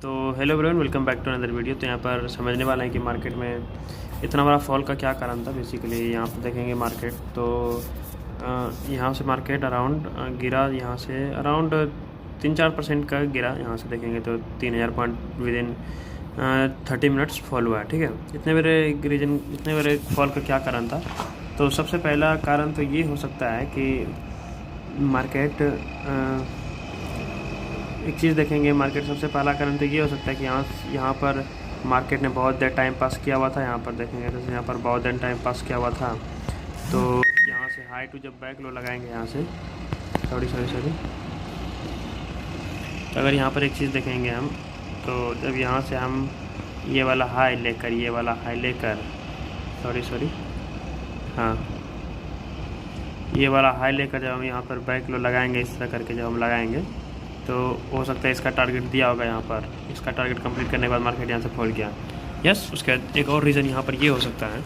तो hello everyone, welcome back to another video. तो यहाँ पर समझने वाला है कि मार्केट में इतना बड़ा फॉल का क्या कारण था। बेसिकली यहाँ पर देखेंगे मार्केट, तो यहाँ से मार्केट अराउंड गिरा, यहाँ से अराउंड 3-4% का गिरा। यहाँ से देखेंगे तो 3000 point with in 30 minutes fall हुआ है। ठीक है, इतने बड़े फॉल का क्या कारण था? तो सबसे पहला कारण तो ये हो सकता है कि मार्केट एक चीज़ देखेंगे। मार्केट सबसे पहला कारण तो ये हो सकता है कि यहाँ पर मार्केट ने बहुत देर टाइम पास किया हुआ था। यहाँ पर देखेंगे तो यहाँ पर बहुत देर टाइम पास किया हुआ था। तो यहाँ से हाई टू जब बैक लो लगाएंगे, यहाँ से सॉरी तो अगर यहाँ पर एक चीज़ देखेंगे हम, तो जब यहाँ से हम ये वाला हाई लेकर ये वाला हाई लेकर जब हम यहाँ पर बैक लो लगाएंगे, इस तरह करके जब हम लगाएंगे तो हो सकता है इसका टारगेट दिया होगा। यहाँ पर इसका टारगेट कंप्लीट करने के बाद मार्केट यहाँ से फॉल किया। यस, उसका एक और रीज़न यहाँ पर ये हो सकता है।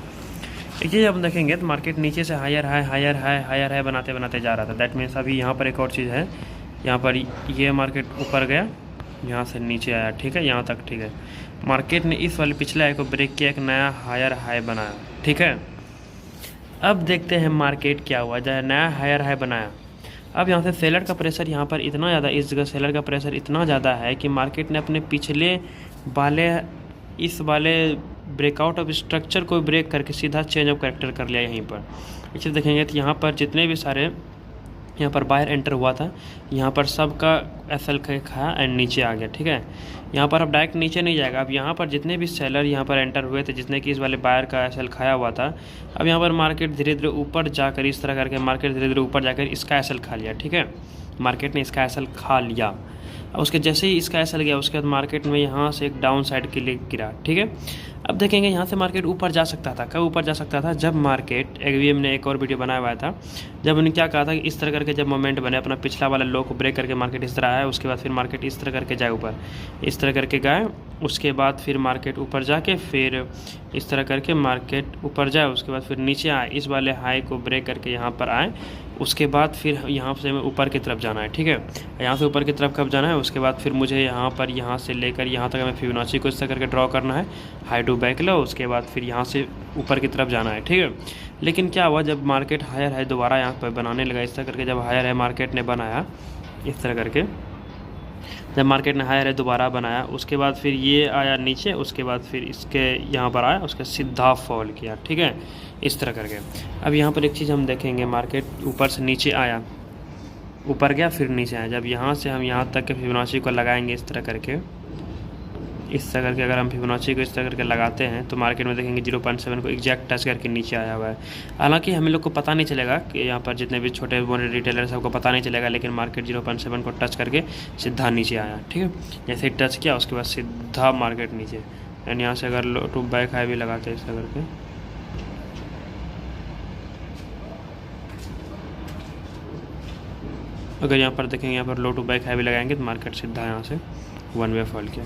एक चीज़ हम देखेंगे तो मार्केट नीचे से हायर हाई बनाते जा रहा था। दैट मीन्स अभी यहाँ पर एक और चीज़ है, यहाँ पर ये मार्केट ऊपर गया, यहाँ से नीचे आया। ठीक है, यहाँ तक ठीक है। मार्केट ने इस वाले पिछले हाई को ब्रेक किया, एक नया हायर हाई बनाया। ठीक है, अब देखते हैं मार्केट क्या हुआ। जब नया हायर हाई बनाया, अब यहाँ से सेलर का प्रेशर यहाँ पर इतना ज़्यादा, इस जगह सेलर का प्रेशर इतना ज़्यादा है कि मार्केट ने अपने पिछले इस वाले ब्रेकआउट ऑफ स्ट्रक्चर को ब्रेक करके सीधा चेंज ऑफ कैरेक्टर कर लिया। यहीं पर इसे देखेंगे तो यहाँ पर जितने भी सारे यहाँ पर बायर एंटर हुआ था, यहाँ पर सबका एसएल खाया एंड नीचे आ गया। ठीक है, यहाँ पर अब डायरेक्ट नीचे नहीं जाएगा। अब यहाँ पर जितने भी सेलर यहाँ पर एंटर हुए थे, जिसने कि इस वाले बायर का एसएल खाया हुआ था, अब यहाँ पर मार्केट धीरे धीरे ऊपर जाकर इस तरह करके मार्केट धीरे धीरे ऊपर जाकर इसका एसएल खा लिया। ठीक है, मार्केट ने इसका एसएल खा लिया। उसके जैसे ही इसका एसएल गया, उसके बाद मार्केट में यहाँ से एक डाउन साइड के लिए गिरा। ठीक है, अब देखेंगे यहाँ से मार्केट ऊपर जा सकता था। कब ऊपर जा सकता था? जब मार्केट एवीएम ने एक और वीडियो बनाया हुआ था, जब उन्होंने क्या कहा था कि इस तरह करके जब मोमेंट बने, अपना पिछला वाला लो को ब्रेक करके मार्केट इस तरह आया, उसके बाद फिर मार्केट इस तरह करके जाए ऊपर, इस तरह करके गए, उसके बाद फिर मार्केट ऊपर जाके फिर इस तरह करके मार्केट ऊपर जाए, उसके बाद फिर नीचे आए, इस वाले हाई को ब्रेक करके यहाँ पर आए, उसके बाद फिर यहाँ से हमें ऊपर की तरफ जाना है। ठीक है, यहाँ से ऊपर की तरफ कब जाना है? उसके बाद फिर मुझे यहाँ से लेकर यहाँ तक हमें फिबोनाची को इस तरह करके ड्रॉ करना है, हाई टू बैक लो, उसके बाद फिर यहाँ से ऊपर की तरफ जाना है। ठीक है, लेकिन क्या हुआ, जब मार्केट हायर है दोबारा यहाँ पर बनाने लगा, इस तरह करके जब हायर है मार्केट ने बनाया, इस तरह करके जब मार्केट ने हायर है दोबारा बनाया, उसके बाद फिर ये आया नीचे, उसके बाद फिर इसके यहाँ पर आया, उसके सीधा फॉल किया। ठीक है, इस तरह करके। अब यहाँ पर एक चीज़ हम देखेंगे, मार्केट ऊपर से नीचे आया, ऊपर गया फिर नीचे आया। जब यहाँ से हम यहाँ तक के फिबोनाची को लगाएंगे इस तरह करके, अगर हम फिबोनाची को इस तरह करके लगाते हैं तो मार्केट में देखेंगे 0.7 को एग्जैक्ट टच करके नीचे आया हुआ है। हालांकि हम लोग को पता नहीं चलेगा कि यहाँ पर जितने भी छोटे मोटे रिटेलर सबको पता नहीं चलेगा, लेकिन मार्केट 0.7 को टच करके सीधा नीचे आया। ठीक है, जैसे ही टच किया उसके बाद सीधा मार्केट नीचे। एंड यहाँ से अगर लो टू बैक हाई भी लगाते हैं इस तरह करके, अगर यहाँ पर देखेंगे, यहाँ पर लो टू बैक हाई भी लगाएंगे तो मार्केट सीधा यहाँ से वन वे फॉल किया।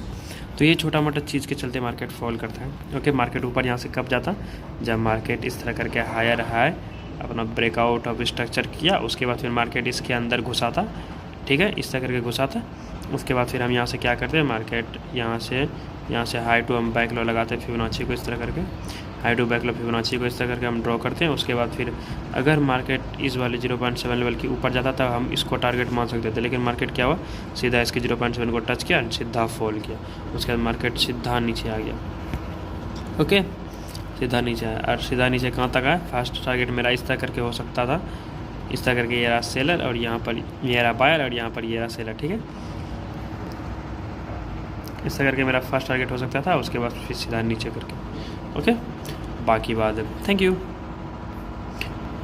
तो ये छोटा मोटा चीज़ के चलते मार्केट फॉल करता है। ओके, मार्केट ऊपर यहाँ से कब जाता? जब मार्केट इस तरह करके हायर हाई अपना ब्रेकआउट ऑफ स्ट्रक्चर किया, उसके बाद फिर मार्केट इसके अंदर घुसा था। ठीक है, इस तरह करके घुसा था। उसके बाद फिर हम यहाँ से क्या करते हैं, मार्केट यहाँ से हाई टू हम बैक लो लगाते हैं फिबोनाची को इस तरह करके, high to back low Fibonacci को इस तरह करके हम ड्रॉ करते हैं। उसके बाद फिर अगर मार्केट इस वाले 0.7 लेवल के ऊपर जाता था, हम इसको टारगेट मान सकते थे, लेकिन मार्केट क्या हुआ, सीधा इसके 0.7 को टच किया, सीधा फॉल किया, उसके बाद मार्केट सीधा नीचे आ गया। ओके, सीधा नीचे आया, और सीधा नीचे कहाँ तक आया? फर्स्ट टारगेट मेरा इस तरह करके हो सकता था, इस तरह करके ये रहा सेलर, और यहाँ पर ये रहा बायर, और यहाँ पर ये रहा सेलर। ठीक है, इस तरह करके मेरा फर्स्ट टारगेट हो सकता था, उसके बाद फिर सीधा नीचे करके। ओके, बाकी बात है, थैंक यू।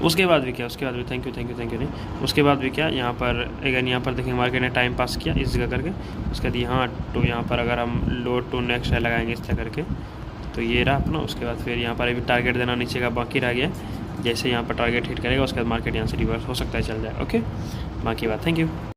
उसके बाद भी क्या, उसके बाद भी थैंक यू नहीं, उसके बाद भी क्या, यहाँ पर अगर यहाँ पर देखेंगे मार्केट ने टाइम पास किया इस जगह करके, उसके बाद यहाँ टू यहाँ पर अगर हम लो टू नेक्स्ट लगाएंगे इस तरह करके, तो ये रहा अपना। उसके बाद फिर यहाँ पर अभी टारगेट देना नीचे का बाकी रह गया, जैसे यहाँ पर टारगेट हिट करेगा उसके बाद मार्केट यहाँ से रिवर्स हो सकता है चल जाए। ओके, बाकी बात, थैंक यू।